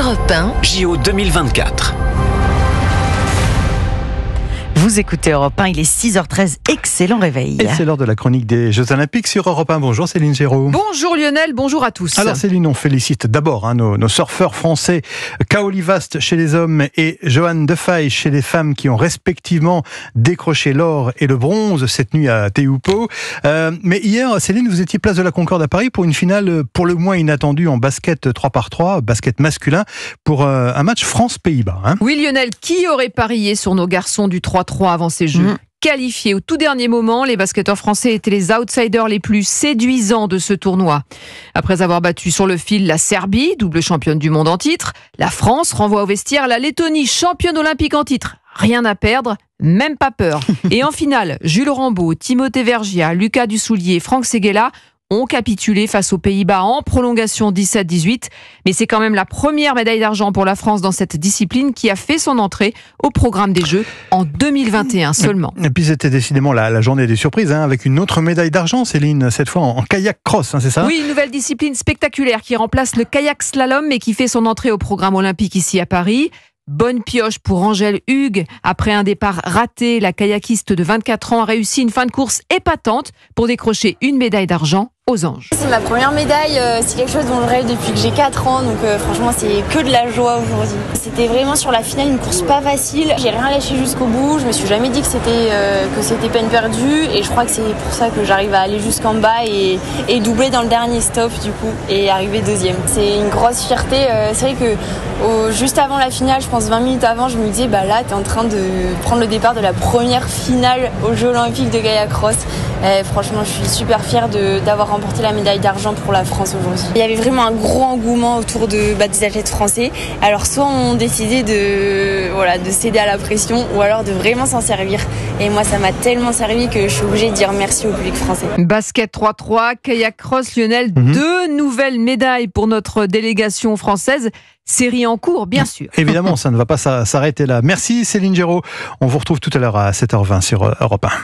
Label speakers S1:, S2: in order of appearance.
S1: Europe 1,
S2: JO 2024.
S3: Vous écoutez Europe 1, il est 6h13, excellent réveil.
S4: Et c'est l'heure de la chronique des Jeux Olympiques sur Europe 1. Bonjour Céline Géraud.
S5: Bonjour Lionel, bonjour à tous.
S4: Alors Céline, on félicite d'abord nos surfeurs français, Kaoli Vast chez les hommes et Johanne Defay chez les femmes qui ont respectivement décroché l'or et le bronze cette nuit à Tehupo. Mais hier, Céline, vous étiez place de la Concorde à Paris pour une finale pour le moins inattendue en basket 3x3, basket masculin, pour un match France-Pays-Bas.
S5: Oui Lionel, qui aurait parié sur nos garçons du 3-3 avant ces Jeux ? Qualifiés au tout dernier moment, les basketteurs français étaient les outsiders les plus séduisants de ce tournoi. Après avoir battu sur le fil la Serbie, double championne du monde en titre, la France renvoie au vestiaire la Lettonie, championne olympique en titre. Rien à perdre, même pas peur. Et en finale, Jules Rambaud, Timothée Vergia, Lucas Dussoulier, Franck Seguela ont capitulé face aux Pays-Bas en prolongation 17-18. Mais c'est quand même la première médaille d'argent pour la France dans cette discipline qui a fait son entrée au programme des Jeux en 2021 seulement.
S4: Et puis c'était décidément la journée des surprises, avec une autre médaille d'argent, Céline, cette fois en kayak cross, c'est ça ?
S5: Oui, une nouvelle discipline spectaculaire qui remplace le kayak slalom et qui fait son entrée au programme olympique ici à Paris. Bonne pioche pour Angèle Hugues. Après un départ raté, la kayakiste de 24 ans a réussi une fin de course épatante pour décrocher une médaille d'argent aux Anges.
S6: C'est ma première médaille, c'est quelque chose dont je rêve depuis que j'ai 4 ans, donc franchement c'est que de la joie aujourd'hui. C'était vraiment sur la finale une course pas facile, j'ai rien lâché jusqu'au bout, je me suis jamais dit que c'était peine perdue et je crois que c'est pour ça que j'arrive à aller jusqu'en bas et doubler dans le dernier stop du coup et arriver deuxième. C'est une grosse fierté, c'est vrai que juste avant la finale, je pense 20 minutes avant, je me disais là t'es en train de prendre le départ de la première finale aux Jeux Olympiques de kayak cross. Franchement je suis super fière d'avoir remporté la médaille d'argent pour la France aujourd'hui. Il y avait vraiment un gros engouement autour des athlètes français. Alors soit on décidait de céder à la pression ou alors de vraiment s'en servir. Et moi ça m'a tellement servi que je suis obligée de dire merci au public français.
S5: Basket 3-3, kayak cross, Lionel, 2 nouvelles médailles pour notre délégation française. Série en cours, bien sûr.
S4: Évidemment, ça ne va pas s'arrêter là. Merci Céline Géraud. On vous retrouve tout à l'heure à 7h20 sur Europe 1.